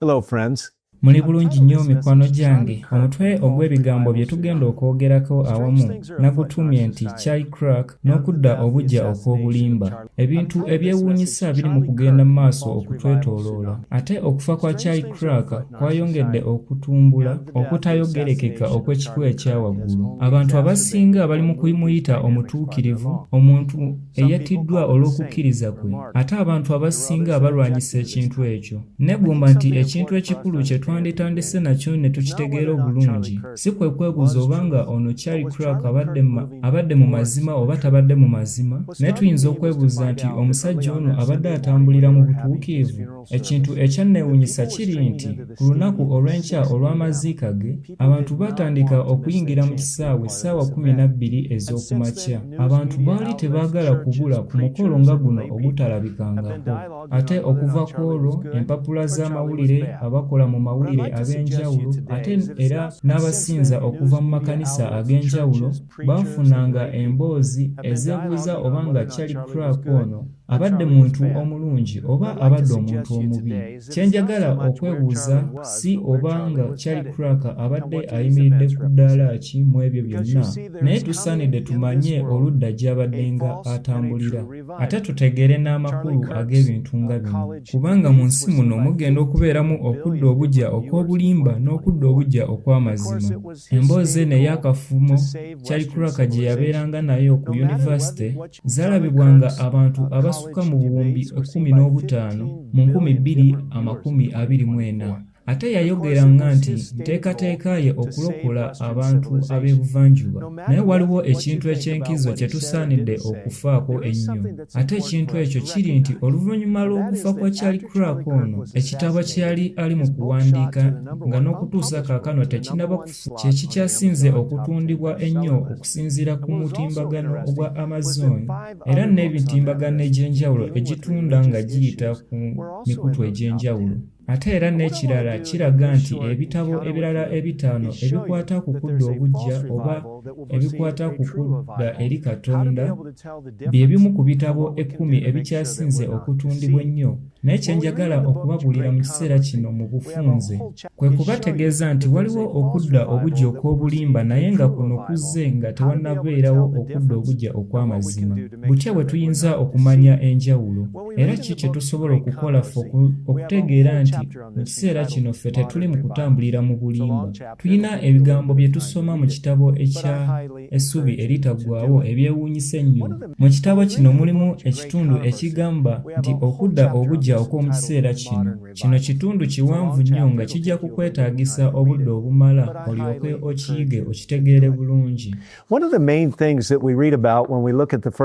Hello friends. Muli bulungi nnyo mikwano gyange. Omutwe ogw'ebigambo bye tugenda okwogerako awamu nagutumye nti chai crack n'okudda obujja okw'obulimba. Ebintu ebyewuunyisa biri mu kugenda mu maaso okutwetooloola. Ate okufa kwa chai crack kwayongedde okutumbula okutayogerekeka okw'ekikula ekyawaggulu. Abantu abasinga bali mu kumuyita omutuukirivu, omuntu eyattiddwa olw'okukkiriza kwe. Ate abantu abasinga balwanyisa ekintu ekyo. Negumba nti ekintu ekikulu kye twanditandise nakyo ne tukitegeera obulungi. Si kwe kwebuuza obanga ono chai crack abadde mu mazima oba tabadde mu mazima, naye tuyinza okwebuuza nti omusajja ono abadde atambulira mu butuukirivu. Ekintu ekyanneewuunyisa kiri nti ku lunaku olw'enkya olw'amaziika ge, abantu batandika okuyingira mu kisaawe ssaawa 12 ez'okumakya. Abantu baali tebaagala kubula ku mukolo nga guno ogutalabikangako. Ate okuva ku olwo, empapula z'amawulire, abakola mu mawulire ab'enjawulo, ate era n'abasinza okuva mu makanisa ag'enjawulo baafunanga emboozi ezeebuuza obanga chai crack ono abadde muntu omulungi oba abadde omuntu omubi. Kye njagala okwebuuza si obanga chai crack abadde ayimiridde ku ddaala ki mu ebyo byonna, naye tusaanidde tumanye oludda gy'abaddenga atambulira, ate tutegeere n'amakulu ag'ebintu nga bino. Kubanga mu nsi muno mugenda okubeeramu okudda obujja okw'obulimba n'okudda obujja okw'amazima. Emboozi eno ey'akafumo chai crack gye yabeeranga nayo ku yunivasite zaalabibwanga abantu abasukka mu buwumbi 15 mu 2024. Ate yayogeranga nti nteekateeka ye okulokola abantu ab'ebuvanjuba, naye waliwo ekintu eky'enkizo kye tusaanidde okufaako ennyo. Ate ekintu ekyo kiri nti oluvannyuma lw'okufa kwa chai crack ono, ekitabo kye yali ali mu kuwandiika nga n'okutuusa kaakano tekinnaba kufa, kye kikyasinze okutundibwa ennyo okusinziira ku mutimbagano ogwa Amazon, era n'emitimbagano egy'enjawulo egitunda nga giyita ku mikutu egy'enjawulo. Ate era n'ekirala kiraga nti ebitabo ebirala 5 ebikwata ku kudda obujja oba ebikwata ku kudda eri Katonda bye bimu ku bitabo 10 ebikyasinze okutundibwa ennyo. Naye kye njagala okubabuulira mu kiseera kino mu bufunze kwe kubategeeza nti waliwo okudda obujja okw'obulimba, naye nga kuno kuzze nga tewannabeerawo okudda obujja okw'amazima. Butya bwe tuyinza okumanya enjawulo, era ki kye tusobola okukola ffe okutegeera nti mu kiseera kino ffe tetuli mu kutambulira mu bulimba. Tulina ebigambo bye tusoma mu kitabo ekya Essubi eritaggwaawo ebyewuunyisa ennyo. Mu kitabo kino mulimu ekitundu ekigamba nti okudda obujja okw'omu kiseera kino. Kino kitundu kiwanvu nnyo nga kijja kukwetaagisa obudde obumala olyoke okiyige okitegeere bulungi.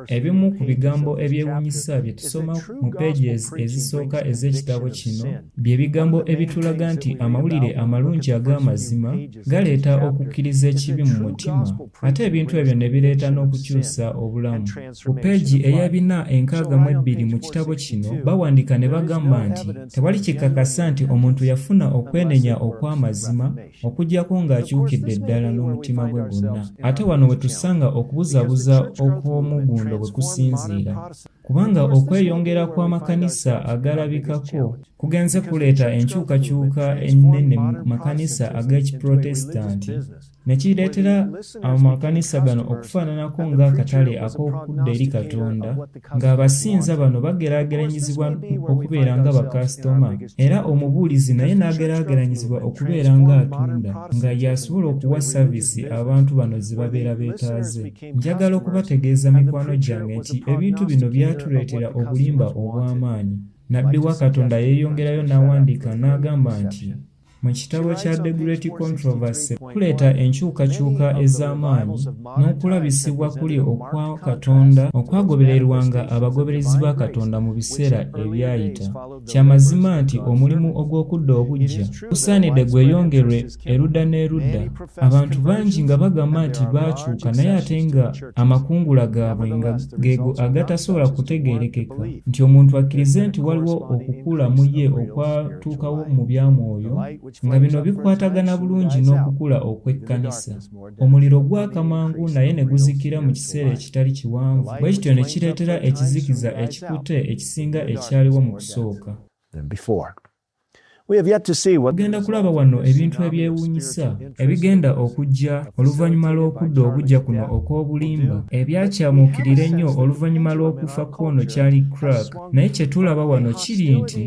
Ebimu ku bigambo ebyewuunyisa bye tusoma mu pages ezisooka ez'ekitabo kino bye bigambo ebitulaga nti amawulire amalungi ag'amazima galeeta okukkiriza ekibi mu mutima, ate ebintu ebyo ne bireeta n'okukyusa obulamu. Ku peegi eya 462 mu kitabo kino bawandiika ne bagamba nti tewali kikakasa nti omuntu yafuna okwenenya okw'amazima okuggyako ng'akyukidde ddala n'omutima gwe gwonna. Ate wano we tusanga okubuzabuza okw'omugundo bwe kusinziira, kubanga okweyongera kw'amakanisa agalabikako kugenze kuleeta enkyukakyuka ennene mu makanisa ag'ekiprotestanti, ne kireetera amakanisa gano okufaananako ng'akatale ak'okudda eri Katonda, ng'abasinza bano bageraageranyizibwa okubeera nga bakasitoma, era omubuulizi naye n'ageraageranyizibwa okubeera ng'atunda, nga y'asobola okuwa saaviisi abantu bano ze babeera beetaaze. Njagala okubategeeza mikwano gyange nti ebintu bino byatuleetera obulimba obw'amaanyi. Nnabbi wa Katonda yeeyongerayo n'awandiika n'agamba nti mu kitabo kya The Great Controversy kuleeta enkyukakyuka ez'amaanyi n'okulabisibwa kuli okwa Katonda okwagobererwanga abagoberezi ba Katonda mu biseera ebyayita. Kya mazima nti omulimu ogw'okudda obujja gusaanidde gweyongerwe erudda n'erudda. Abantu bangi nga bagamba nti baakyuka, naye ate nga amakungula gaabwe nga geego agatasobola kutegeerekeka, nti omuntu akkirize nti waliwo okukula mu ye okwatuukawo mu byamwoyo, nga bino bikwatagana bulungi n'okukula okw'ekkanisa. Omuliro gwaka mangu naye ne guzikira mu kiseera ekitali kiwanvu, bwe kityo ne kireetera ekizikiza ekikutte ekisinga ekyaliwo mu kusooka. Tugenda kulaba wano ebintu ebyewuunyisa ebigenda okujja oluvannyuma lw'okudda obujja kuno okw'obulimba ebyakyamuukirira ennyo oluvannyuma lw'okufa kw'ono Charlie Kirk. Naye kye tulaba wano kiri nti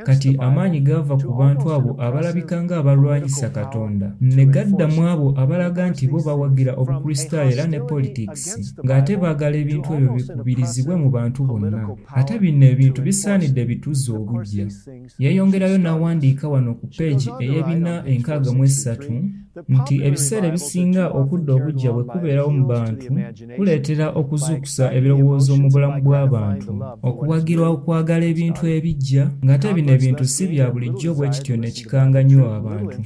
kati amaanyi gaava ku bantu abo abalabika ng'abalwanyisa Katonda ne gadda mu abo abalaga nti bo bawagira obukristaayo era ne politics ng'ate baagala ebintu ebyo bikubirizibwe mu bantu bonna. Ate bino ebintu bisaanidde bituze obujja. Yeeyongerayo n'awandiika wano ku peegi ey'ebina 63 nti ebiseera ebisinga okudda obujja bwe kubeerawo mu bantu kuleetera okuzuukusa ebirowoozo mu bulamu bw'abantu, okuwagirwa okwagala ebintu ebijja, ng'ate bino ebintu si bya bulijjo bwe kityo ne kikanga nnyo abantu.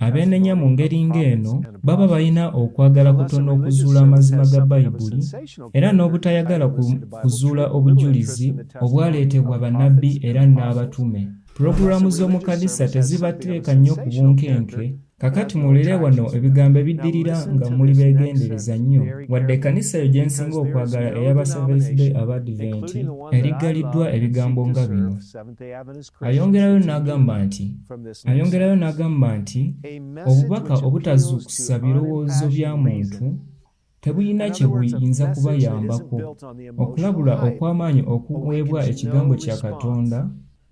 Abeenenya mu ngeri ng'eno baba balina okwagala kutono okuzuula amazima ga Bayibuli era n'obutayagala kuzuula obujulizi obwaleetebwa bannabbi era n'abatume. Pulogulaamu z'omu kanisa tezibateeka nnyo ku bunkenke. Kakati muwulire wano ebigambo ebiddirira nga muli beegendereza nnyo. Wadde ekkanisa eyo gye nsinga okwagala ey'aba Seventh Day Abadventi erigaliddwa ebigambo nga bino. Ayongerayo n'agamba nti obubaka obutazuukusa birowoozo bya muntu tebulina kye buyinza kubayambako okulabula okw'amaanyi okuweebwa ekigambo kya Katonda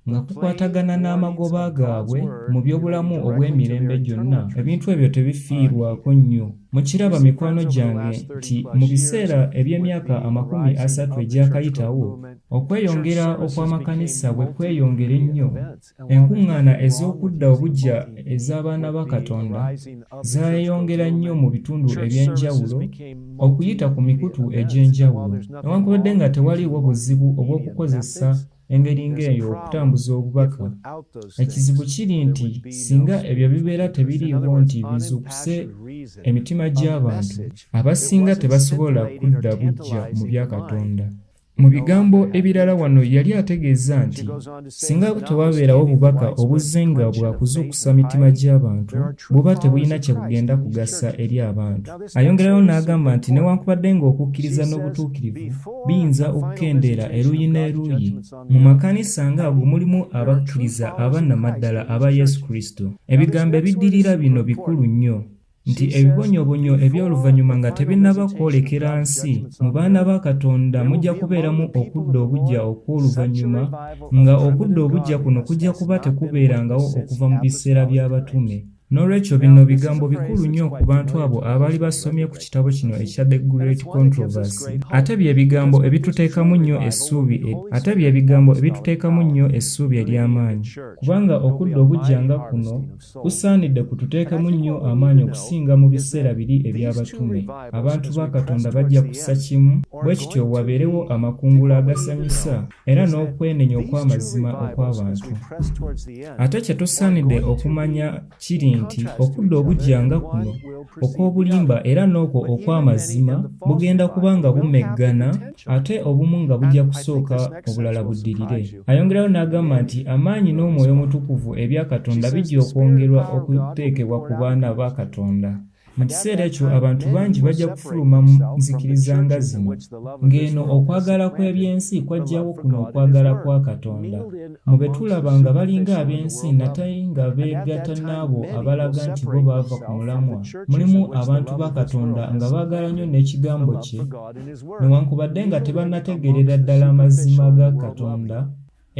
nga kukwatagana n'amagoba gaabwe mu by'obulamu obw'emirembe gyonna. Ebintu ebyo tebifiirwako nnyo. Mukiraba mikwano gyange nti mu biseera eby'emyaka 30 egyakayitawo okweyongera okw'amakanisa bwe kweyongera ennyo, enkuŋŋaana ez'okudda obujja ez'abaana ba Katonda zaayongera nnyo mu bitundu eby'enjawulo okuyita ku mikutu egy'enjawulo. Newankubadde nga tewaliiwo buzibu obw'okukozesa engeri ng'eyo okutambuza obubaka, ekizibu kiri nti singa ebyo bibeera tebiriiwo nti bizuukuse emitima gy'abantu, abasinga tebasobola kudda bujja mu bya Katonda. Mu bigambo ebirala wano yali ategeeza nti singa tewabeerawo bubaka obuzze nga bwa kuzuukusa mitima gy'abantu, buba tebulina kye bugenda kugasa eri abantu. Ayongerayo n'agamba nti newankubadde ng'okukkiriza n'obutuukirivu biyinza okukendeera eruuyi n'eruuyi, mu makanisa ng'ago mulimu abakkiriza abannamaddala aba Yesu Kristo. Ebigambo ebiddirira bino bikulu nnyo nti ebibonyoobonyo eby'oluvannyuma nga tebinnaba kwolekera nsi, mu baana ba Katonda mujja kubeeramu okudda obujja okw'oluvannyuma, nga okudda obujja kuno kujja kuba tekubeerangawo okuva mu biseera by'abatume. N'olwekyo bino bigambo bikulu nnyo ku bantu abo abaali basomye ku kitabo kino ekya The Great Controversy. Ate bye bigambo ebituteekamu nnyo essuubi ery'amaanyi, kubanga okudda obujja nga kuno kusaanidde kututeekemu nnyo amaanyi okusinga mu biseera biri eby'abatume. Abantu ba Katonda bajja kussa kimu, bwe kityo wabeerewo amakungula agasanyusa era n'okwenenya okw'amazima okw'abantu. Ate kye tusaanidde okumanya kiri nti okudda obujja nga kuno okw'obulimba era n'okwo okw'amazima bugenda kuba nga bumeggana, ate obumu nga bujja kusooka obulala buddirire. Ayongerayo n'agamba nti amaanyi n'omwoyo omutukuvu ebya Katonda bijja okwongerwa okuteekebwa ku baana ba Katonda. Mu kiseera ekyo abantu bangi bajja kufuluma mu nzikiriza nga zino, ng'eno okwagala kw'ebyensi kwajjawo kuno okwagala kwa Katonda. Mu be tulaba nga balinga ab'ensi nate nga beegatta n'abo abalaga nti bo baava ku mulamwa, mulimu abantu ba Katonda nga baagala nnyo n'ekigambo kye, newankubadde nga tebannategeerera ddala amazima ga Katonda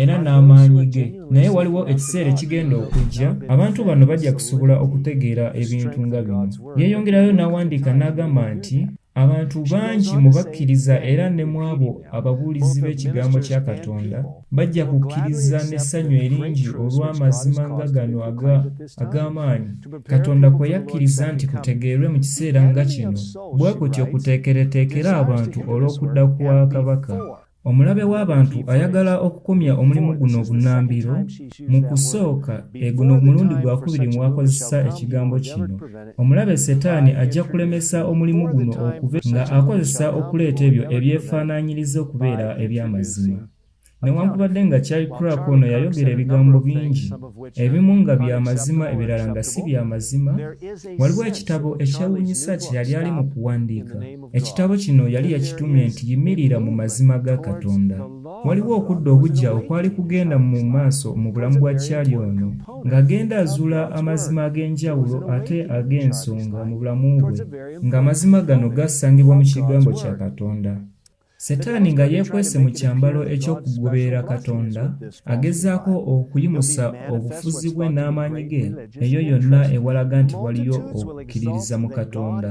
era n'amaanyi ge. Naye waliwo ekiseera ekigenda okujja abantu bano bajja kusobola okutegeera ebintu nga bino. Yeeyongerayo n'awandiika n'agamba nti abantu bangi mu bakkiriza era ne mu abo ababuulizi b'ekigambo kya Katonda bajja kukkiriza n'essanyu eringi olw'amazima nga gano ag'amaanyi Katonda kwe yakkiriza nti kutegeerwe mu kiseera nga kino, bwe kutyo kuteekereteekera abantu olw'okudda kwa Kabaka. Omulabe w'abantu ayagala okukomya omulimu guno obunnambiro mu kusooka guno omulundi gwakubiri mwakozesa ekigambo kino. Omulabe Setaani ajja kulemesa omulimu guno okuva nga akozesa okuleeta ebyo ebyefaanaanyiriza okubeera eby'amazima. Newankubadde nga Charlie Kirk ono yayogera ebigambo bingi, ebimu nga bya mazima ebirala nga si bya mazima, waliwo ekitabo ekyewuunyisa kye yali ali mu kuwandiika. Ekitabo kino yali yakitumye nti yimirira mu mazima ga Katonda. waliwo okudda obujja okwali kugenda mu maaso mu bulamu bwa kyali ono ng'agenda azuula amazima ag'enjawulo ate ag'ensonga mu bulamu bwe ng'amazima gano gassangibwa mu kigambo kya Katonda. Setaani nga yeekwese mu kyambalo eky'okugoberera Katonda agezaako okuyimusa obufuzi bwe n'amaanyi ge eyo yonna ewalaga nti waliyo okukkiririza mu Katonda.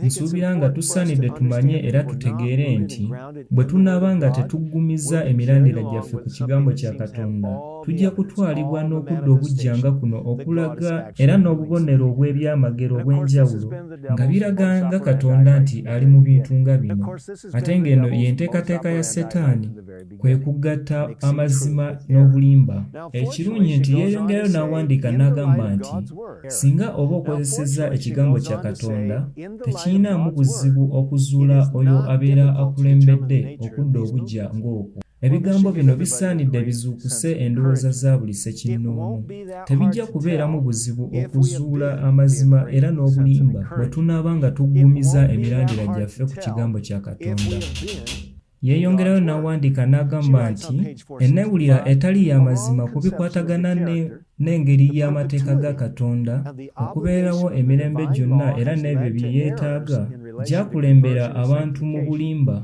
Nsuubira nga tusaanidde tumanye era tutegeere nti bwe tunaaba nga tetuggumiza emirandira gyaffe ku kigambo kya Katonda tujja kutwalibwa n'okudda obujja nga kuno okulaga era n'obubonero obw'ebyamagero obw'enjawulo nga biraga nga Katonda nti ali mu bintu nga bino. Ate ng'eno y'enteekateeka ya Setaani kwe kugatta amazima n'obulimba. Ekirungi nti yeeyongerayo n'awandiika n'agamba nti singa oba okozesezza ekigambo kya Katonda tekiinaamu buzibu okuzuula oyo abeera akulembedde okudda obujja ng'okwo. Ebigambo bino bisaanidde bizuukuse endowooza za buli ssekinnoomu. Tebijja kubeeramu buzibu okuzuula amazima era n'obulimba bwe tunaaba nga tuggumiza emirandira gyaffe ku kigambo kya Katonda. Yeeyongerayo n'awandiika n'agamba nti ennewulira etali y'amazima ku bikwatagana n'engeri y'amateeka ga Katonda okubeerawo emirembe gyonna era n'ebyo bye yeetaaga gyakulembera abantu mu bulimba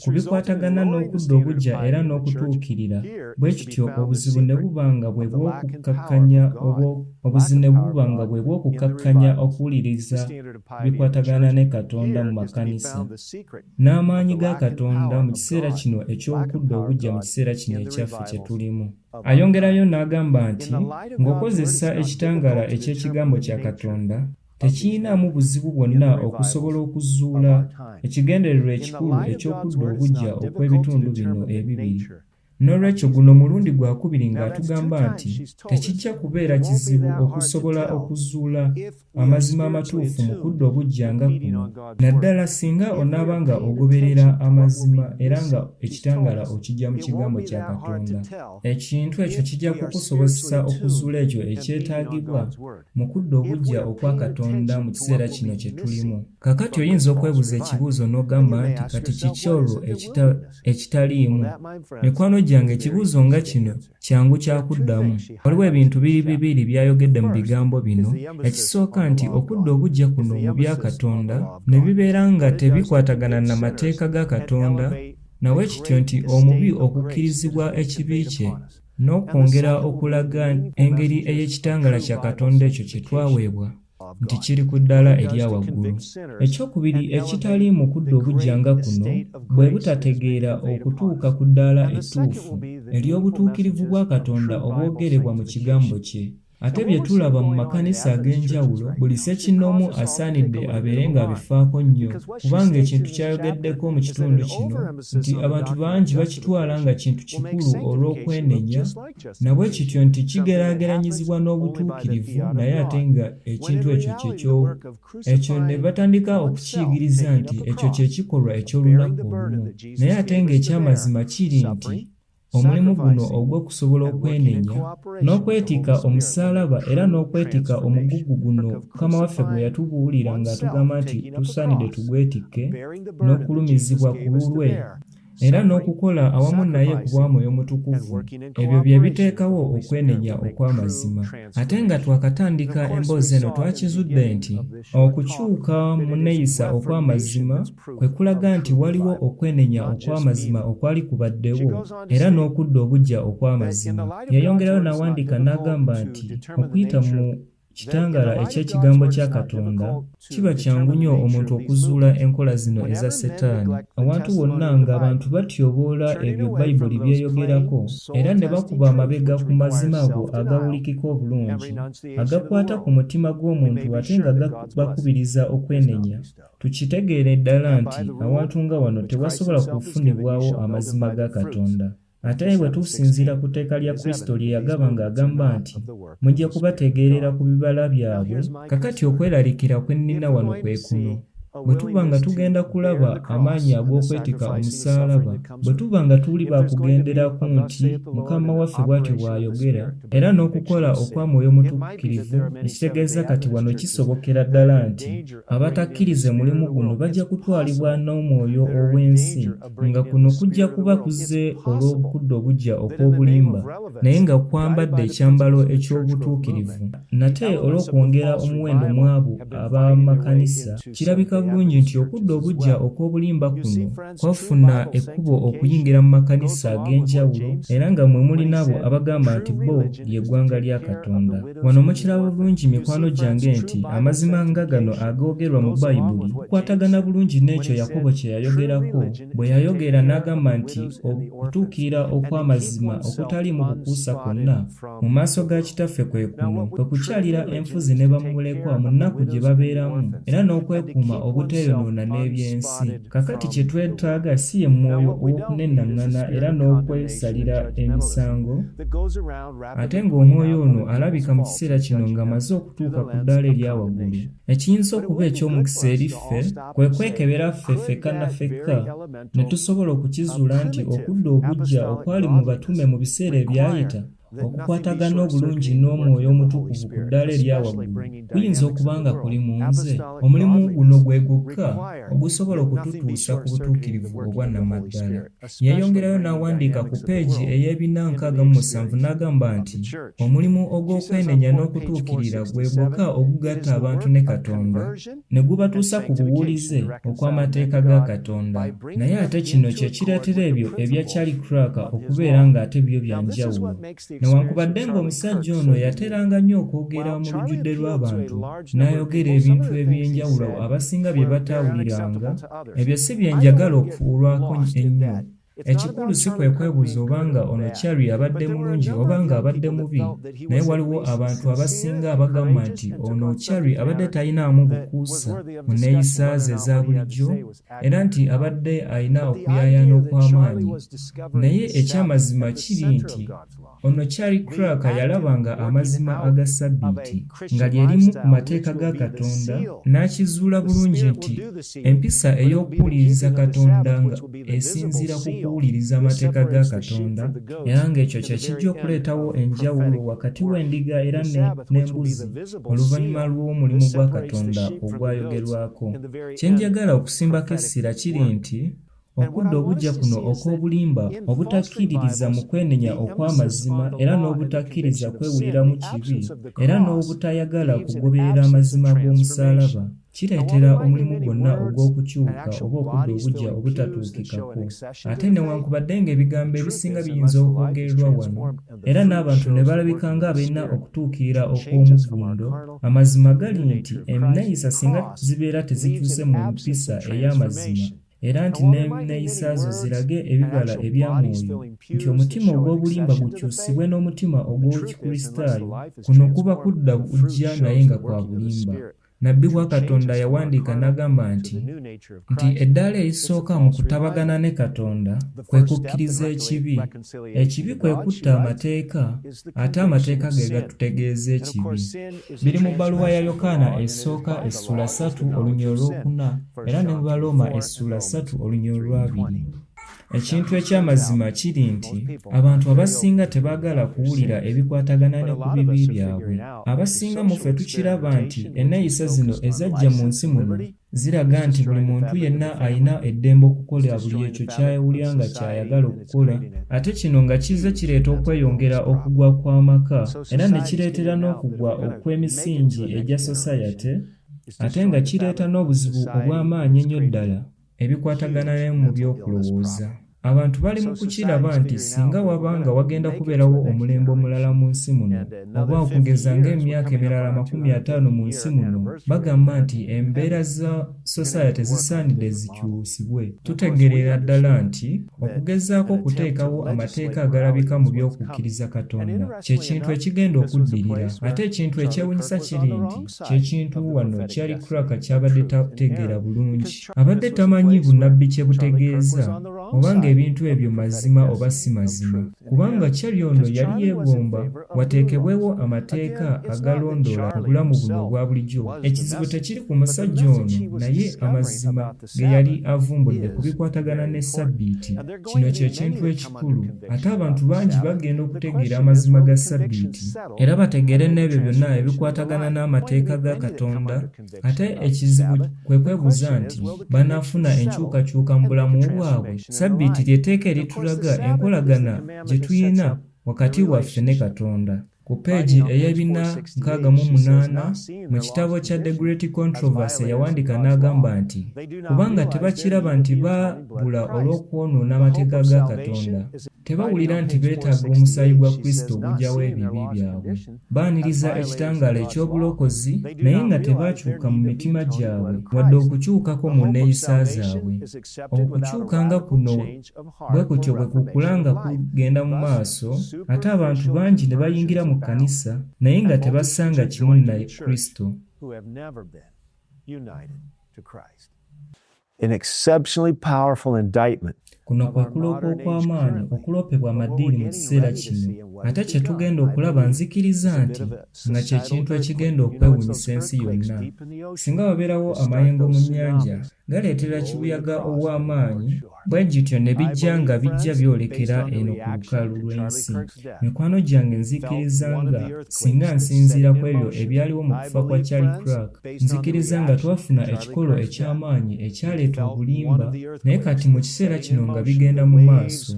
ku bikwatagana n'okudda obujja era n'okutuukirira. Bwe kityo obuzibu ne buba nga bwe bw'okukkakkanya okuwuliriza bikwatagana ne Katonda mu makanisa n'amaanyi ga Katonda mu kiseera kino eky'okudda obujja mu kiseera kino ekyaffe kye tulimu. Ayongerayo n'agamba nti ng'okozesa ekitangaala eky'ekigambo kya Katonda tekiinaamu buzibu bwonna okusobola okuzuula ekigendererwa ekikulu eky'okudda obujja okw'ebitundu bino ebibiri. N'olwekyo guno mulundi gwakubiri ng'atugamba nti tekijja kubeera kizibu okusobola okuzuula amazima amatuufu mu kudda obujja nga kuno, naddala singa onaaba nga ogoberera amazima era nga ekitangaala okijja mu kigambo kya Katonda. Ekintu ekyo kijja kukusobozesa okuzuula ekyo ekyetaagibwa mu kudda obujja okwa Katonda mu kiseera kino kye tulimu. Kakati oyinza okwebuuza ekibuuzo n'ogamba nti kati kiki olwo ekitaliimu? Mikwano gyange ekibuuzo nga kino kyangu kyakuddamu. Waliwo ebintu bibiri byayogedde mu bigambo bino. Ekisooka nti okudda obujja kuno mu bya Katonda ne bibeera nga tebikwatagana na mateeka ga Katonda, nawekityo nti omubi okukkirizibwa ekibi kye n'okwongera okulaga engeri ey'ekitangaala kya Katonda ekyo kye twaweebwa nti kiri ku ddala erya waggulu. Ekyokubiri ekitali mu kudda obujja nga kuno bwe butategeera okutuuka ku ddaala ettuufu ery'obutuukirivu bwa Katonda obwogerebwa mu kigambo kye. Ate bye tulaba mu makanisa ag'enjawulo buli ssekinnoomu asaanidde abeere ng'abifaako nnyo, kubanga ekintu kyayogeddeko mu kitundu kino nti abantu bangi bakitwala nga kintu kikulu olw'okwenenya, na bwe kityo nti kigeraageranyizibwa n'obutuukirivu, naye ate nga ekintu ekyo ne batandika okukiyigiriza nti ekyo kye kikolwa eky'olunaku olumu. Naye ate ng'ekyamazima kiri nti omulimu guno ogw'okusobola okwenenya n'okwetika omusaalaba era n'okwetika omugugu guno Mukama waffe gwe yatubuulira ng'atugamba nti tusaanidde tugwetikke n'okulumizibwa ku lulwe era n'okukola awamu naye ku bwa Mwoyo Mutukuvu, ebyo bye biteekawo okwenenya okw'amazima. Ate nga twakatandika emboozi eno twakizudde nti okukyuka mu nneeyisa okw'amazima kwe kulaga nti waliwo okwenenya okw'amazima okwali kubaddewo era n'okudda obujja okw'amazima. Yayongerayo n'awandiika n'agamba nti okuyita mu kitangaala eky'ekigambo kya Katonda kiba kyangu nnyo omuntu okuzuula enkola zino eza Setaani. Awantu wonna ng'abantu batyoboola ebyo Bayibuli byeyogerako era ne bakuba amabega ku mazima ago agawulikika obulungi agakwata ku mutima gw'omuntu ate nga bakubiriza okwenenya. Tukitegeere ddala nti awantu nga wano tewasobola kufunibwawo amazima ga Katonda. Ate bwe tusinziira ku tteeka lya Kristo lye yagaba ng'agamba nti mujja kubategeerera ku bibala byabwe, kakati okweraliikira kwe nnina wano kwe kuno bwe tuba nga tugenda kulaba amaanyi ag'okwetika omusaalaba, bwe tuba nga tuli bakugenderako nti Mukama waffe bw'atyo bw'ayogera, era n'okukola okwa Mwoyo Mutuukirivu, ekitegeeza kati wano kisobokera ddala nti abatakkirize mulimu guno bajja kutwalibwa n'omwoyo ow'ensi, nga kuno kujja kuba kuzze olw'obukudde obujja okw'obulimba, naye nga kwambadde ekyambalo eky'obutuukirivu. Nate olw'okwongera omuwendo mu abo ab'amakanisa, kirabika bulungi nti okudda obujja okw'obulimba kuno kwafuna ekkubo okuyingira mu makanisa ag'enjawulo, era nga mwe muli n'abo abagamba nti bo ly'eggwanga lya Katonda. Wano mukiraba bulungi mikwano gyange nti amazima nga gano agoogerwa mu Bayibuli kukwatagana bulungi n'ekyo Yakobo kye yayogerako bwe yayogera n'agamba nti okutuukirira okw'amazima okutaliimu bukuusa kwonna mu maaso ga Kitaffe kwe kuno, kwe kukyalira enfuzi ne bamulekwa mu nnaku gye babeeramu, era n'okwekuuma obuteeyonoona n'ebyensi. Kakati kye twetaaga si ye mwoyo ow'okunenaŋŋana era n'okwesalira emisango, ate ng'omwoyo ono alabika mu kiseera kino ng'amaze okutuuka ku ddaala erya waggulu. Ekiyinza okuba eky'omukisa eri ffe kwe kwekebera ffekka na ffekka ne tusobola okukizuula nti okudda obujja okwali mu batume mu biseera ebyayita okukwatagana obulungi n'omwoyo omutukuvu ku ddaala erya waggulu kuyinza okuba nga kuli mu nze. Omulimu guno gwe gwokka ogusobola okututuusa ku butuukirivu obwa nnamaddala. Yeeyongerayo n'awandiika ku peegi ey'ebina-67 n'agamba nti omulimu ogw'okwenenya n'okutuukirira gwe gwokka ogugatta abantu ne Katonda ne gubatuusa ku buwulize okw'amateeka ga Katonda. Naye ate kino kye kireetera ebyo ebya Charlie Clark okubeera ng'ate byo bya njawulo. Newankubadde ng'omusajja ono yateranga nnyo okwogera mu lujjudde lw'abantu n'ayogera ebintu eby'enjawulo abasinga bye bataawuliranga, ebyo si bye njagala okufuulwako ennyo. Ekikulu si kwe kwebuuza obanga ono Charlie abadde mulungi oba ng'abadde mubi, naye waliwo abantu abasinga abagamba nti ono Charlie abadde talinaamu bukuusa mu nneeyisa ze eza bulijjo, era nti abadde alina okuyaayaana okw'amaanyi. Naye ekyamazima kiri nti ono Charlie Clark yalabanga amazima aga Ssabbiiti nga lye limu ku mateeka ga Katonda, n'akizuula bulungi nti empisa ey'okuwuliriza Katonda nga esinziira ku kuwuliriza amateeka ga Katonda, era ng'ekyo kye kijja okuleetawo enjawulo wakati w'endiga era n'embuzi oluvannyuma lw'omulimu gwa Katonda ogwayogerwako. Kye njagala okusimbako essira kiri nti okudda obujja kuno okw'obulimba obutakkiririza mu kwenenya okw'amazima era n'obutakkiriza kwewuliramu kibi era n'obutayagala kugoberera amazima g'omusaalaba kireetera omulimu gwonna ogw'okukyuka oba okudda obujja obutatuukikako. Ate newankubadde ng'ebigambo ebisinga biyinza okwogererwa wano era n'abantu ne balabika ng'abalina okutuukirira okw'omuvvundo, amazima gali nti enneeyisa singa zibeera tezikyuse mu mpisa ey'amazima era nti n'enneeyisa zo zirage ebibala ebya mwoyo, nti omutima ogw'obulimba gukyusibwe n'omutima ogw'Ekikristaayo, kuno kuba kudda bujja naye nga kwa bulimba. Nnabbi wa Katonda yawandiika n'agamba nti eddaala erisooka mu kutabagana ne Katonda kwe kukkiriza ekibi. Ekibi kwe kutta amateeka, ate amateeka ge gatutegeeza ekibi. Biri mu bbaluwa ya Yokaana essooka essula 3:4 era ne mu Balooma essula 3:2. Ekintu eky'amazima kiri nti abantu abasinga tebaagala kuwulira ebikwatagana ne ku bibi byabwe. Abasinga mu ffe tukiraba nti enneeyisa zino ezajja mu nsi muno ziraga nti buli muntu yenna alina eddembe okukola buli ekyo ky'awulira nga ky'ayagala okukola, ate kino nga kizze kireeta okweyongera okugwa kw'amaka era ne kireetera n'okugwa okw'emisingi egya society, ate nga kireeta n'obuzibu obw'amaanyi ennyo ddala ebikwatagana mu by'okulowooza. Abantu bali mu kukiraba nti singa waba nga wagenda kubeerawo omulembe omulala mu nsi muno oba okugeza ng'emyaka emirala 50 mu nsi muno, bagamba nti embeera za society zisaanidde zikyusibwe. Tutegeerera ddala nti okugezaako okuteekawo amateeka agalabika mu by'okukkiriza Katonda kye kintu ekigenda okuddirira. Ate ekintu ekyewuunyisa kiri nti kye kintu wano Charlie Clark ky'abadde tategeera bulungi. Abadde tamanyi bunnabbi kye butegeeza, obanga ebintu ebyo mazima oba si mazima, kubanga Charlie ono yali yeegomba wateekebwewo amateeka agalondoola obulamu buno obwa bulijjo. Ekizibu tekiri ku musajja ono, naye amazima ge yali avumbudde ku bikwatagana ne Ssabbiiti. Kino kye kintu ekikulu. Ate abantu bangi bagenda okutegeera amazima ga Ssabbiiti era bategeere n'ebyo byonna ebikwatagana n'amateeka ga Katonda. Ate ekizibu kwe kwebuuza nti banaafuna enkyukakyuka mu bulamu bwabwe. Ssabbiiti ly'etteeka eritulaga enkolagana gye tuyina wakati waffe ne Katonda. Ku peegi ey'ebina-68 mu kitabo kya The Great Controversy yawandiika n'agamba nti kubanga tebakiraba nti baabula olw'okwonoona amateeka ga Katonda, tebawulira nti beetaaga omusaayi gwa Kristo ogugyawo ebibi byabwe. Baaniriza ekitangaala eky'obulokozi naye nga tebaakyuka mu mitima gyabwe wadde okukyukako mu nneeyisa zaabwe. Okukyuka nga kuno bwe kutyo bwe kukula nga kugenda mu maaso, ate abantu bangi ne bayingira mu kkanisa naye nga tebasanga kimu ne Kristo. An exceptionally powerful indictment. Kuno kwe kuloopa okw'amaanyi okuloopebwa amadiini mu kiseera kino. Ate kye tugenda okulaba nzikiriza nti nga kye kintu ekigenda okwewunyisa ensi yonna. Singa wabeerawo amayengo mu nnyanja galeetera kibuyaga ow'amaanyi, bwe gityo ne bijja nga bijja byolekera eno ku lukalu lw'ensi. Mikwano gyange nzikiriza nga singa nsinziira ku ebyo ebyaliwo mu kufa kwa Charlie Clark, nzikiriza nga twafuna ekikolo eky'amaanyi ekyaleeta obulimba, naye kati mu kiseera kino nga bigenda mu maaso.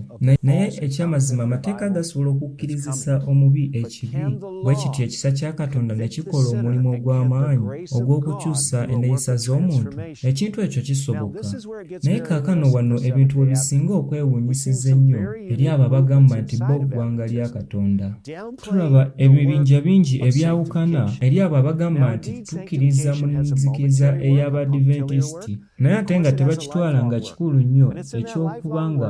Naye ekyamazima amateeka gasobola okukkirizisa omubi ekibi, bwe kityo ekisa kya Katonda ne kikola omulimu ogw'amaanyi ogw'okukyusa enneeyisa z'omuntu. Ekintu ekyo kisoboka. Naye kaakano wano ebintu we bisinga okwewuunyisiza ennyo eri abo abagamba nti bo ggwanga lya Katonda. Tulaba ebibinja bingi ebyawukana eri abo abagamba nti tukkiriza mu nzikiriza ey'Abadiventisti, naye ate nga tebakitwala nga kikulu nnyo eky'okuba nga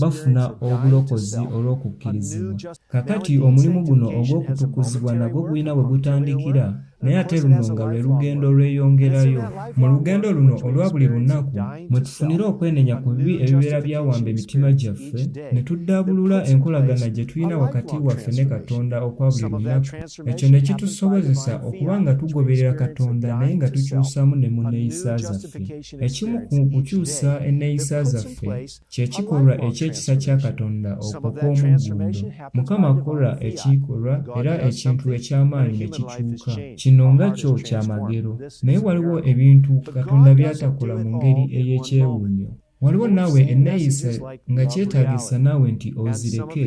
bafuna obulokozi olw'okukkirizibwa. Kakati omulimu guno ogw'okutukuzibwa nagwo gulina bwe gutandikira, naye ate luno nga lwe lugendo lweyongerayo. Mu lugendo luno olwa buli lunaku mwe tufunira okwenenya ku bibi ebibeera byawamba emitima gyaffe, ne tuddaabulula enkolagana gye tulina wakati waffe ne Katonda okwa buli lunaku. Ekyo ne kitusobozesa okuba nga tugoberera Katonda naye nga tukyusaamu ne mu nneeyisa zaffe. Ekimu ku kukyusa enneeyisa zaffe kye kikolwa eky'ekisa kya Katonda okwo kw'omuggundo. Mukama akola ekikolwa era ekintu eky'amaanyi ne kikyuka. Kino nga kyo kyamagero, naye waliwo ebintu Katonda by'atakola mu ngeri ey'ekyewuunyo. Waliwo naawe enneeyisa nga kyetaagisa naawe nti ozireke,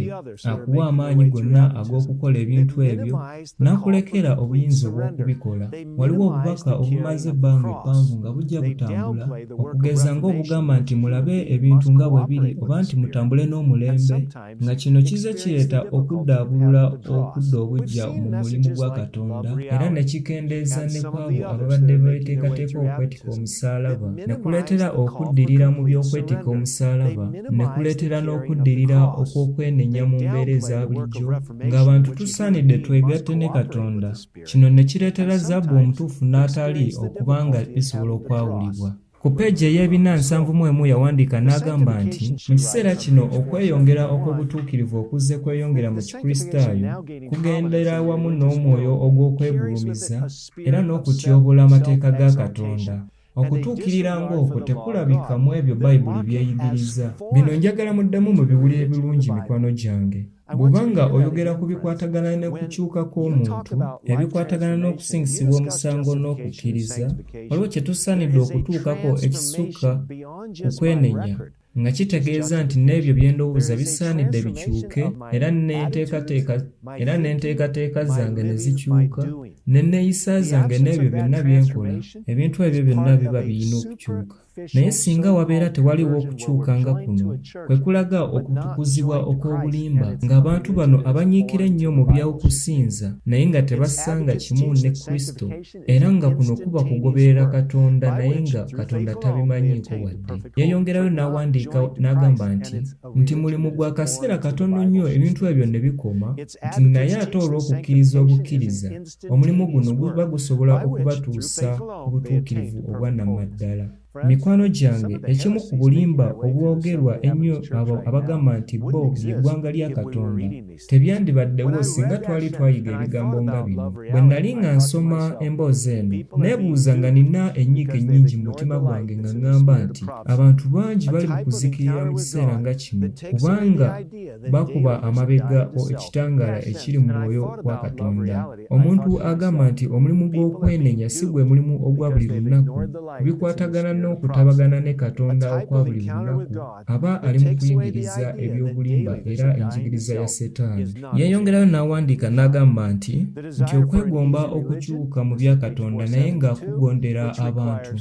akuwa amaanyi gonna ag'okukola ebintu ebyo, n'akulekera obuyinza obw'okubikola. Waliwo obubaka obumaze ebbanga eppanvu nga bujja butambula, okugeza ng'obugamba nti mulabe ebintu nga bwe biri oba nti mutambule n'omulembe, nga kino kizze kireeta okuddaabulula okudda obujja mu mulimu gwa Katonda, era ne kikendeeza ne kwabo ababadde beeteekateeka okwetika omusaalaba, ne kuleetera okuddirira mu by'okwetika omusaalaba, ne kuleetera n'okuddirira okw'okwenenya mu mbeera eza bulijjo, ng'abantu tusaanidde twegatte ne Katonda. Kino ne kireetera Zabbu omutuufu n'atali okuba nga bisobola okwawulibwa. Ku peegi ey'ebina-71 yawandiika n'agamba nti mu kiseera kino okweyongera okw'obutuukirivu okuzze kweyongera mu Kikristaayo kugendera wamu n'omwoyo ogw'okwegulumiza era n'okutyoboola amateeka ga Katonda. Okutuukirira ng'okwo tekulabika mu ebyo Bayibuli byeyigiriza. Bino njagala muddemu mu biwulire birungi mikwano gyange. Bw'obanga oyogera ku bikwatagana n'okukyuka kw'omuntu, ebikwatagana n'okusingisibwa omusango n'okukkiriza, waliwo kye tusaanidde okutuukako ekisukka ku kwenenya, nga kitegeeza nti n'ebyo bye ndowooza bisaanidde bikyuke era n'enteekateeka zange ne zikyuka, n'enneeyisa zange n'ebyo byonna bye nkola, ebintu ebyo byonna biba birina okukyuka. Naye singa wabeera tewaliwo okukyuka nga kuno, kwe kulaga okutukuzibwa okw'obulimba, ng'abantu bano abanyiikira ennyo mu by'okusinza naye nga tebasanga kimu ne Kristo, era nga kuno kuba kugoberera Katonda naye nga Katonda tabimanyiiko wadde. Yeeyongerayo n'awandiika n'agamba nti mulimu gwa kaseera katono nnyo ebintu ebyo ne bikoma, nti naye ate olw'okukkiriza omulimu guno guba gusobola okubatuusa ku butuukirivu obwa nnamaddala. mikwano gyange, ekimu ku bulimba obwogerwa ennyo abo abagamba nti bo ly'eggwanga lya Katonda tebyandibaddewo singa twali twayiga ebigambo nga bino. Bwe nnali nga nsoma emboozi eno, neebuuza nga nina ennyiike nnyingi mu mutima gwange nga ŋŋamba nti abantu bangi bali mu kuzikirira mu kiseera nga kino kubanga bakuba amabega ekitangaala ekiri mu mwoyo gwa Katonda. Omuntu agamba nti omulimu gw'okwenenya si gwe mulimu ogwa buli lunaku, bikwatagana n'okutabagana ne Katonda okwa buli lunaku, aba ali mu kuyigiriza eby'obulimba era enjigiriza ya Setaani. Yeeyongerayo n'awandiika n'agamba nti okwegomba okukyuka mu bya Katonda naye ng'akugondera abantu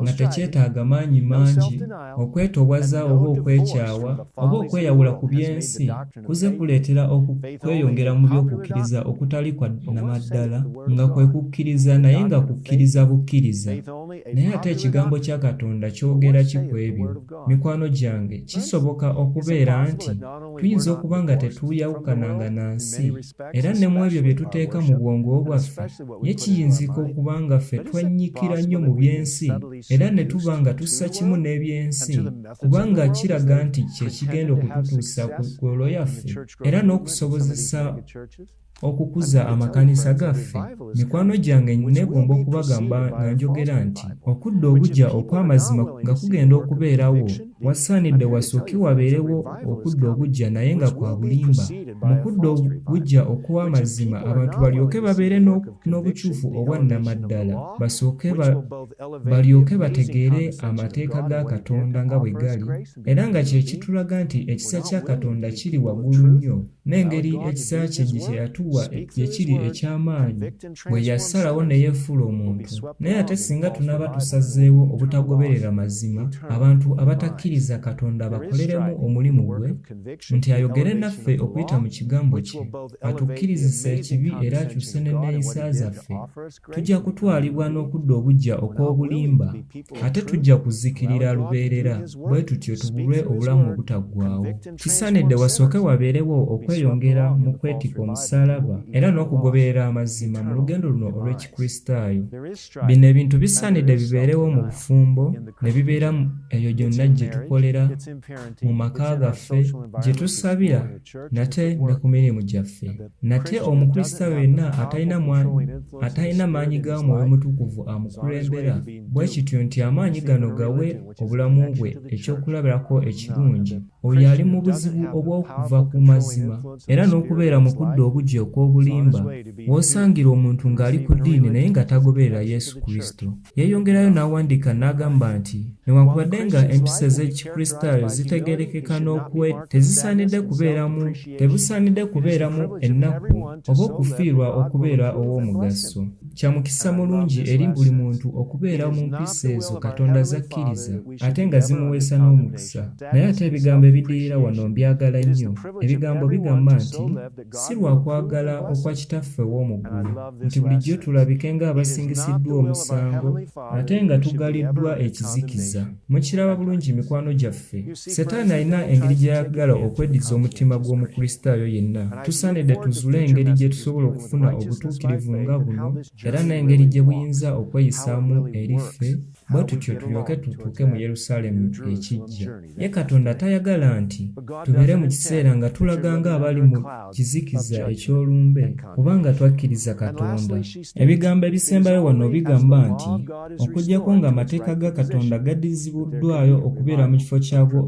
nga tekyetaaga maanyi mangi, okwetowaza oba okwekyawa oba okweyawula ku by'ensi kuze kuleetera okweyongera mu by'okukkiriza okutali kwa namaddala, nga kwe kukkiriza naye nga kukkiriza bukkiriza. Naye ate ekigambo kya Katonda kyogera ki ku ebyo? Mikwano gyange, kisoboka okubeera nti tuyinza okuba nga tetuuyawukananga na nsi, era ne mu ebyo bye tuteeka mu bwongo bwaffe, ye kiyinzika okuba nga ffe twannyikira nnyo mu by'ensi era ne tuba nga tussa kimu n'ebyensi, kubanga kiraga nti kye kigenda okututuusa ku ggolo yaffe era n'okusobozesa okukuza amakanisa gaffe. Mikwano gyange, neegomba okubagamba nga njogera nti okudda okujja okw'amazima nga kugenda okubeerawo, wasaanidde wasooke wabeerewo okudda okujja naye nga kwa bulimba. Mu kudda okujja okw'amazima abantu balyoke babeere n'obukyufu obwa nnamaddala, balyoke bategeere amateeka ga Katonda nga bwe gali, era nga kye kitulaga nti ekisa kya Katonda kiri waggulu nnyo, n'engeri ekisa kye gye yatuwa gye kiri eky'amaanyi bwe yasalawo ne yeefuula omuntu. Naye ate singa tunaaba tusazeewo obutagoberera mazima, abantu abatakkiriza Katonda bakoleremu omulimu gwe, nti ayogere naffe okuyita mu kigambo kye, atukkirizise ekibi era akyuse n'enneeyisa zaffe, tujja kutwalibwa n'okudda obujja okw'obulimba, ate tujja kuzikirira lubeerera, bwe tutyo tubulwe obulamu obutaggwaawo. Kisaanidde wasooke wabeerewo okweyongera mu kwetika omusaalaba era n'okugoberera amazima mu lugendo luno olw'Ekikristaayo. Bino ebintu bisaanidde bibeerewo mu bufumbo, ne bibeera eyo gyonna gye tukolera, mu maka gaffe, gye tusabira, nate ne ku mirimu gyaffe. Nate Omukristaayo yenna atalina maanyi ga Mwoyo Mutukuvu amukulembera, bwe kityo nti amaanyi gano gawe obulamu bwe ekyokulabirako ekirungi, oyo ali mu buzibu obw'okuva ku mazima era n'okubeera mu kudda obujja okw'obulimba, w'osangira omuntu ng'ali ku ddiini naye nga tagoberera Yesu Kristo. Yeeyongerayo n'awandiika n'agamba nti newankubadde nga empisa z'Ekikristaayo zitegeerekeka tebusaanidde kubeeramu ennaku oba okufiirwa okubeera ow'omugaso. Kya mukisa mulungi eri buli muntu okubeera mu mpisa ezo Katonda z'akkiriza ate nga zimuweesa n'omukisa. Naye ate ebigambo ebidirira wano mbyagala nnyo. Ebigambo bigamba nti si lwa kwagala okwa Kitaffe ow'omu ggulu nti bulijjo tulabike ng'abasingisiddwa omusango ate nga tugaliddwa ekizikiza. Mukiraba bulungi mikwano gyaffe, Setaani alina engeri gy'ayagala okweddiza omutima gw'Omukristaayo yenna. Tusaanidde tuzuule engeri gye tusobola okufuna obutuukirivu nga buno era n'engeri gye buyinza okweyisaamu eri ffe, bwe tutyo tulyoke tutuuke mu Yerusaalemi ekijja. Ye Katonda tayagala nti tubeere mu kiseera nga tulaga ng'abali mu kizikiza eky'olumbe kubanga twakkiriza Katonda. Ebigambo ebisembayo wano bigamba nti okuggyako ng'amateeka ga Katonda gaddizibuddwayo okubeera mu kifo kyagwo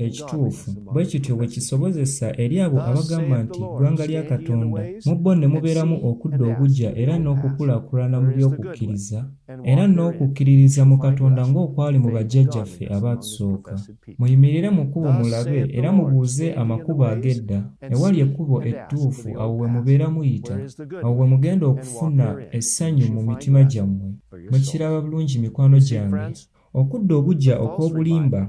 ekituufu, bwe kityo bwe kisobozesa eri abo abagamba nti ggwanga lya Katonda mu bo ne mubeeramu okudda obujja era n'okukulaakulana mu by'okukkiriza era n'okukkiririza mu Katonda ng'okwali mu bajjajjaffe abaatusooka. Muyimirire mu kkubo mulabe era mubuuze amakubo ag'edda, ewali ekkubo ettuufu, awo we mubeera muyita, awo we mugenda okufuna essanyu mu mitima gyammwe. Mukiraba bulungi mikwano gyange, okudda obujja okw'obulimba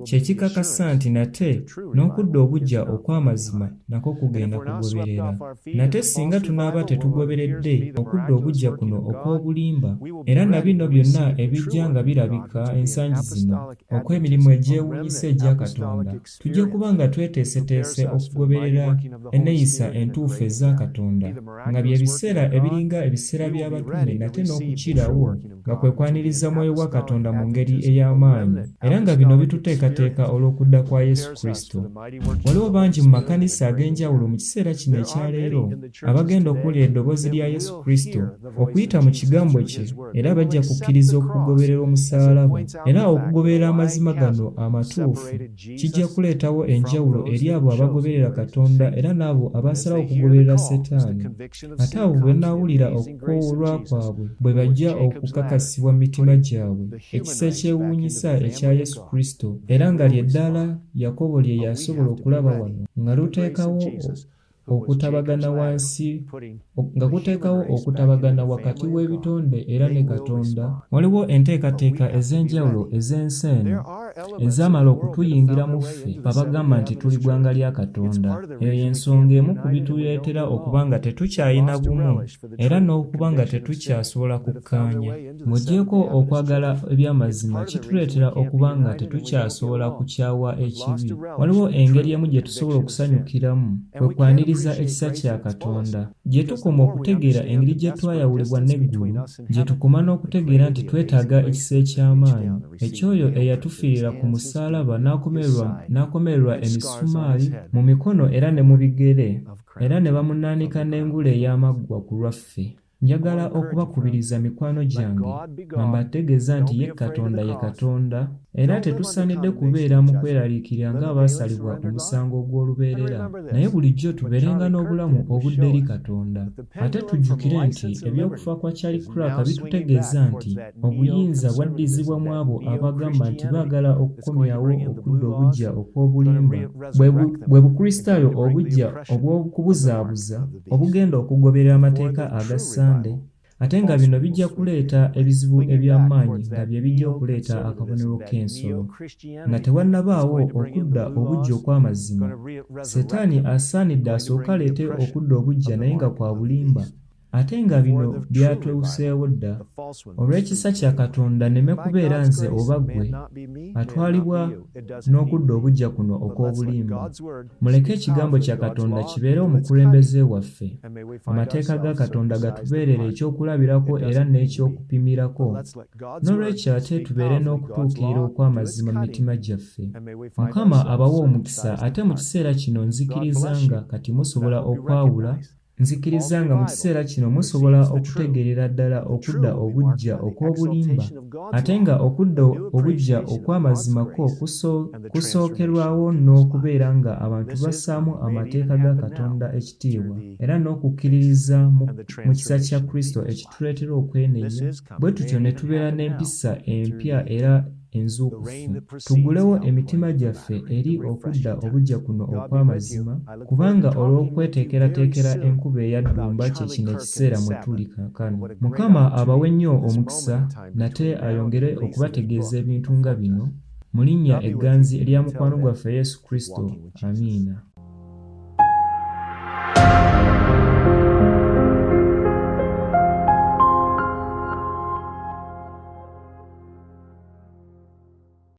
kye kikakasa nti nate n'okudda obujja okw'amazima nako kugenda kugoberera. Nate singa tunaaba tetugoberedde okudda obujja kuno okw'obulimba, era na bino byonna ebijja nga birabika ensangi zino okw'emirimu egyewuunyisa egya Katonda, tujja kuba nga tweteeseteese okugoberera enneeyisa entuufu eza Katonda, nga bye biseera ebiringa ebiseera by'abatume nate n'okukirawo, nga kwe kwaniriza Mwoyo wa Katonda mu ngeri ey'amaanyi, era nga bino bituteekateeka olw'okudda kwa Yesu Kristo. Waliwo bangi mu makanisa ag'enjawulo mu kiseera kino ekya leero abagenda okuwulira eddoboozi lya Yesu Kristo okuyita mu kigambo kye, era bajja kukkiriza okugoberera omusaalaba, era okugoberera amazima gano amatuufu kijja kuleetawo enjawulo eri abo abagoberera Katonda era n'abo abasalawo okugoberera Setaani. Ate abo bwe banaawulira okukoowolwa kwabwe bwe bajja okukakasibwa mu mitima gyabwe ekisa ekyewuunyisa ekya Yesu Kristo, era nga lye ddaala Yakobo lye yasobola okulaba wano, nga luteekawo okutabagana wakati w'ebitonde era ne Katonda. Waliwo enteekateeka ez'enjawulo ez'ensi eno ezamala okutuyingira mu ffe babagamba nti tuli ggwanga lya Katonda. Eyo y'ensonga emu ku bituleetera okuba nga tetukyayina bumu era n'okuba nga tetukyasobola kukkaanya. Ng'oggyeko okwagala eby'amazima kituleetera okuba nga tetukyasobola kukyawa ekibi. Waliwo engeri emu gye tusobola okusanyukiramu kwe kwaniriza ekisa kya Katonda, gye tukoma okutegeera engeri gye twayawulibwa n'eggulu, gye tukoma n'okutegeera nti twetaaga ekisa eky'amaanyi ekyoyo eyatufiirira ku musaalaba n'akomererwa emisumaali mu mikono era ne mu bigere, era ne bamunaanika n'engule ey'amaggwa ku lwaffe. Njagala okubakubiriza mikwano gyange nga mbategeeza nti ye Katonda ye Katonda, era tetusaanidde kubeera mu kweraliikirira ng'abaasalibwa omusango ogw'olubeerera, naye bulijjo tubeerenga n'obulamu obudda eri Katonda. Ate tujjukire nti eby'okufa kwa Charlie Clark bitutegeeza nti obuyinza bwaddizibwa mu abo abagamba nti baagala okukomyawo okudda obujja okw'obulimba, bwe Bukristaayo obujja obw'okubuzaabuza obugenda okugoberera amateeka aga Sande. Ate nga bino bijja kuleeta ebizibu eby'amaanyi nga bye bijja okuleeta akabonero k'ensolo. Nga tewannabaawo okudda obujja okw'amazima, Setaani asaanidde asooke aleete okudda obujja naye nga kwa bulimba. Ate nga bino byatwebuseewo dda, olw'ekisa kya Katonda nneme kubeera nze oba ggwe atwalibwa n'okudda obujja kuno okw'obulimba. Muleke ekigambo kya Katonda kibeere omukulembeze waffe. Amateeka ga Katonda gatubeerere ekyokulabirako era n'ekyokupimirako. N'olwekyo ate tubeere n'okutuukirira okw'amazima mu mitima gyaffe. Mukama abawa omukisa. Ate mu kiseera kino nzikiriza nga kati musobola okwawula mu kiseera kino musobola okutegeerera ddala okudda obujja okw'obulimba, ate nga okudda obujja okw'amazima ko kusookerwawo n'okubeera nga abantu bassaamu amateeka ga Katonda ekitiibwa, era n'okukkiririza mu kisa kya Kristo ekituleetera okwenenya, bwe tutyo ne tubeera n'empisa empya era enzuukufu. Tugulewo emitima gyaffe eri okudda obujja kuno okw'amazima, kubanga olw'okweteekerateekera enkuba eyaddumba kye kino ekiseera mwe tuli kaakano. Mukama abawe nnyo omukisa, nate ayongere okubategeeza ebintu nga bino mu linnya egganzi erya mukwano gwaffe Yesu Kristo. Amiina.